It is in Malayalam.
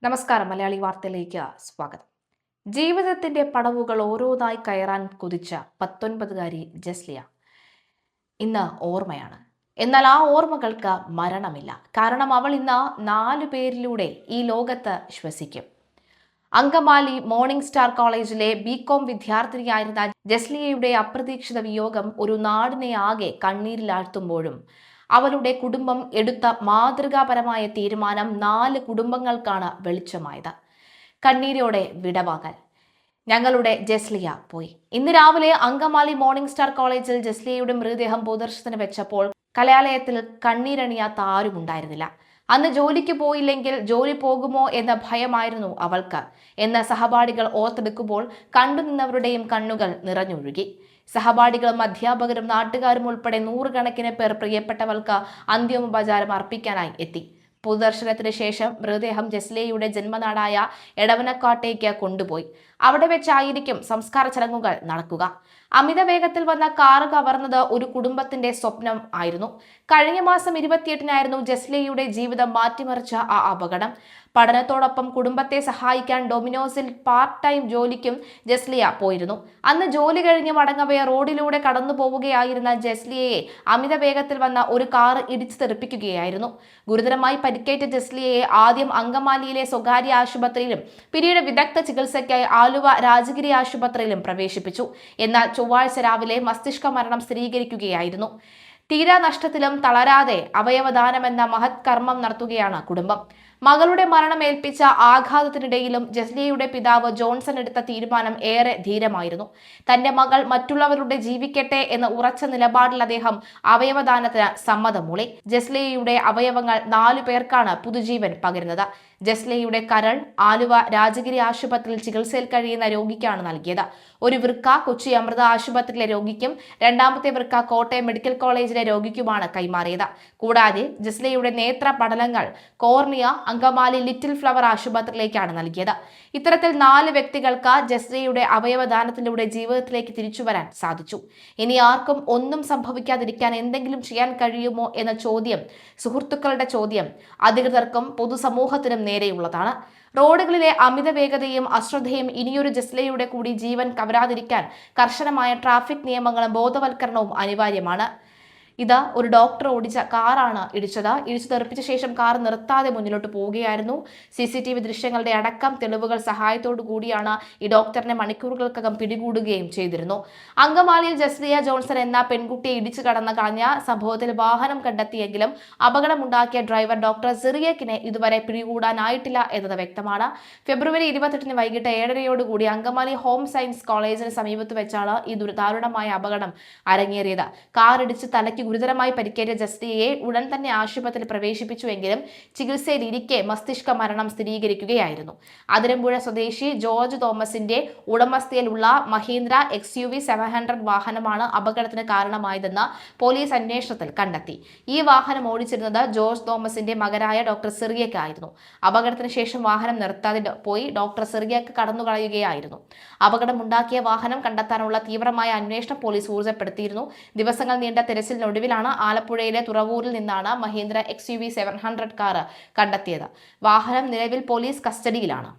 നമസ്കാരം. മലയാളി വാർത്തയിലേക്ക് സ്വാഗതം. ജീവിതത്തിന്റെ പടവുകൾ ഓരോന്നായി കയറാൻ കുതിച്ച 19കാരി ജസ്ലിയ ഇന്ന് ഓർമ്മയാണ്. എന്നാൽ ആ ഓർമ്മകൾക്ക് മരണമില്ല. കാരണം അവൾ ഇന്ന് 4 പേരിലൂടെ ഈ ലോകത്ത് ശ്വസിക്കും. അങ്കമാലി മോർണിംഗ് സ്റ്റാർ കോളേജിലെ ബികോം വിദ്യാർത്ഥിനിയായിരുന്ന ജസ്ലിയയുടെ അപ്രതീക്ഷിത വിയോഗം ഒരു നാടിനെ ആകെ കണ്ണീരിലാഴ്ത്തുമ്പോഴും അവളുടെ കുടുംബം എടുത്ത മാതൃകാപരമായ തീരുമാനം 4 കുടുംബങ്ങൾക്കാണ് വെളിച്ചമായത്. കണ്ണീരോടെ വിടവാങ്ങൽ. ഞങ്ങളുടെ ജസ്ലിയ പോയി. ഇന്ന് രാവിലെ അങ്കമാലി മോർണിംഗ് സ്റ്റാർ കോളേജിൽ ജസ്ലിയയുടെ മൃതദേഹം പൊതുദർശനത്തിന് വെച്ചപ്പോൾ കലാലയത്തിൽ കണ്ണീരണിയാത്ത ആരുമുണ്ടായിരുന്നില്ല. അന്ന് ജോലിക്ക് പോയില്ലെങ്കിൽ ജോലി പോകുമോ എന്ന ഭയമായിരുന്നു അവൾക്ക് എന്ന് സഹപാഠികൾ ഓർത്തെടുക്കുമ്പോൾ കണ്ടുനിന്നവരുടെയും കണ്ണുകൾ നിറഞ്ഞൊഴുകി. സഹപാഠികളും അധ്യാപകരും നാട്ടുകാരും ഉൾപ്പെടെ 100 കണക്കിന് പേർ പ്രിയപ്പെട്ടവൾക്ക് അന്ത്യോപചാരം അർപ്പിക്കാനായി എത്തി. പൊതുദർശനത്തിന് ശേഷം മൃതദേഹം ജസ്ലിയയുടെ ജന്മനാടായ എടവനക്കാട്ടേക്ക് കൊണ്ടുപോയി. അവിടെ വെച്ചായിരിക്കും സംസ്കാര ചടങ്ങുകൾ നടക്കുക. അമിത വേഗത്തിൽ വന്ന കാറ് കവർന്നത് ഒരു കുടുംബത്തിന്റെ സ്വപ്നം ആയിരുന്നു. കഴിഞ്ഞ മാസം 28-നായിരുന്നു ജസ്ലിയയുടെ ജീവിതം മാറ്റിമറിച്ച ആ അപകടം. പഠനത്തോടൊപ്പം കുടുംബത്തെ സഹായിക്കാൻ ഡൊമിനോസിൽ പാർട്ട് ടൈം ജോലിക്കും ജസ്ലിയ പോയിരുന്നു. അന്ന് ജോലി കഴിഞ്ഞ് മടങ്ങവേ റോഡിലൂടെ കടന്നു പോവുകയായിരുന്ന ജസ്ലിയയെ അമിത വേഗത്തിൽ വന്ന ഒരു കാർ ഇടിച്ചു തെറിപ്പിക്കുകയായിരുന്നു. ഗുരുതരമായി പരിക്കേറ്റ ജസ്ലിയയെ ആദ്യം അങ്കമാലിയിലെ സ്വകാര്യ ആശുപത്രിയിലും പിന്നീട് വിദഗ്ധ ചികിത്സയ്ക്കായി ആലുവ രാജഗിരി ആശുപത്രിയിലും പ്രവേശിപ്പിച്ചു. എന്നാൽ ചൊവ്വാഴ്ച രാവിലെ മസ്തിഷ്ക മരണം സ്ഥിരീകരിക്കുകയായിരുന്നു. തീരാ നഷ്ടത്തിലും തളരാതെ അവയവദാനമെന്ന മഹത് കർമ്മം നടത്തുകയാണ് കുടുംബം. മകളുടെ മരണം ഏൽപ്പിച്ച ആഘാതത്തിനിടയിലും ജസ്ലിയയുടെ പിതാവ് ജോൺസൺ എടുത്ത തീരുമാനം ഏറെ ധീരമായിരുന്നു. തന്റെ മകൾ മറ്റുള്ളവരുടെ ജീവിക്കട്ടെ എന്ന ഉറച്ച നിലപാടിൽ അദ്ദേഹം അവയവദാനത്തിന് സമ്മതം മൂളി. ജസ്ലിയയുടെ അവയവങ്ങൾ 4 പേർക്കാണ് പുതുജീവൻ പകരുന്നത്. ജസ്ലിയയുടെ കരൾ ആലുവ രാജഗിരി ആശുപത്രിയിൽ ചികിത്സയിൽ കഴിയുന്ന രോഗിക്കാണ് നൽകിയത്. ഒരു വൃക്ക കൊച്ചി അമൃത ആശുപത്രിയിലെ രോഗിക്കും രണ്ടാമത്തെ വൃക്ക കോട്ടയം മെഡിക്കൽ കോളേജിലെ രോഗിക്കുമാണ് കൈമാറിയത്. കൂടാതെ ജസ്ലിയയുടെ നേത്ര പടലങ്ങൾ കോർണിയ അങ്കമാലി ലിറ്റിൽ ഫ്ലവർ ആശുപത്രിയിലേക്കാണ് നൽകിയത്. ഇത്തരത്തിൽ 4 വ്യക്തികൾക്ക് ജസ്ലിയയുടെ അവയവദാനത്തിലൂടെ ജീവിതത്തിലേക്ക് തിരിച്ചുവരാൻ സാധിച്ചു. ഇനി ആർക്കും ഒന്നും സംഭവിക്കാതിരിക്കാൻ എന്തെങ്കിലും ചെയ്യാൻ കഴിയുമോ എന്ന ചോദ്യം, സുഹൃത്തുക്കളുടെ ചോദ്യം അധികൃതർക്കും പൊതുസമൂഹത്തിനും നേരെയുള്ളതാണ്. റോഡുകളിലെ അമിത വേഗതയും അശ്രദ്ധയും ഇനിയൊരു ജസ്ലിയയുടെ കൂടി ജീവൻ കവരാതിരിക്കാൻ കർശനമായ ട്രാഫിക് നിയമങ്ങളും ബോധവൽക്കരണവും അനിവാര്യമാണ്. ഇത് ഒരു ഡോക്ടർ ഓടിച്ച കാറാണ് ഇടിച്ചത്. ഇടിച്ചു തെറിപ്പിച്ച ശേഷം കാർ നിർത്താതെ മുന്നിലോട്ട് പോവുകയായിരുന്നു. CCTV ദൃശ്യങ്ങളുടെ അടക്കം തെളിവുകൾ സഹായത്തോടു കൂടിയാണ് ഈ ഡോക്ടറിനെ മണിക്കൂറുകൾക്കകം പിടികൂടുകയും ചെയ്തിരുന്നു. അങ്കമാലിയിൽ ജസ്ലിയ ജോൺസൺ എന്ന പെൺകുട്ടിയെ ഇടിച്ചു കളഞ്ഞ സംഭവത്തിൽ വാഹനം കണ്ടെത്തിയെങ്കിലും അപകടമുണ്ടാക്കിയ ഡ്രൈവർ ഡോക്ടർ സിറിയക്കിനെ ഇതുവരെ പിടികൂടാനായിട്ടില്ല എന്നത് വ്യക്തമാണ്. ഫെബ്രുവരി 28-ന് വൈകിട്ട് 7:30 അങ്കമാലി ഹോം സയൻസ് കോളേജിന് സമീപത്ത് വെച്ചാണ് ഈ ദാരുണമായ അപകടം അരങ്ങേറിയത്. കാർ ഇടിച്ച് തലയ്ക്ക് ഗുരുതരമായി പരിക്കേറ്റ ജസ്ലിയയെ ഉടൻ തന്നെ ആശുപത്രിയിൽ പ്രവേശിപ്പിച്ചുവെങ്കിലും ചികിത്സയിലിരിക്കെ മസ്തിഷ്ക മരണം സ്ഥിരീകരിക്കുകയായിരുന്നു. അതിരമ്പുഴ സ്വദേശി ജോർജ് തോമസിന്റെ ഉടമസ്ഥയിലുള്ള മഹീന്ദ്ര XUV 700 വാഹനമാണ് അപകടത്തിന് കാരണമായതെന്ന് പോലീസ് അന്വേഷണത്തിൽ കണ്ടെത്തി. ഈ വാഹനം ഓടിച്ചിരുന്നത് ജോർജ് തോമസിന്റെ മകനായ ഡോക്ടർ സിറിയക്ക് ആയിരുന്നു. അപകടത്തിന് ശേഷം വാഹനം നിർത്താതെ പോയി ഡോക്ടർ സിറിയക്ക് കടന്നുകളയുകയായിരുന്നു. അപകടമുണ്ടാക്കിയ വാഹനം കണ്ടെത്താനുള്ള തീവ്രമായ അന്വേഷണം പോലീസ് ഊർജ്ജപ്പെടുത്തിയിരുന്നു. ദിവസങ്ങൾ നീണ്ട തെരച്ചിലിനൊടുവിലാണ് ആലപ്പുഴയിലെ തുറവൂരിൽ നിന്നാണ് മഹീന്ദ്ര XUV 700 കാർ കണ്ടെത്തിയത്. വാഹനം നിലവിൽ പോലീസ് കസ്റ്റഡിയിലാണ്.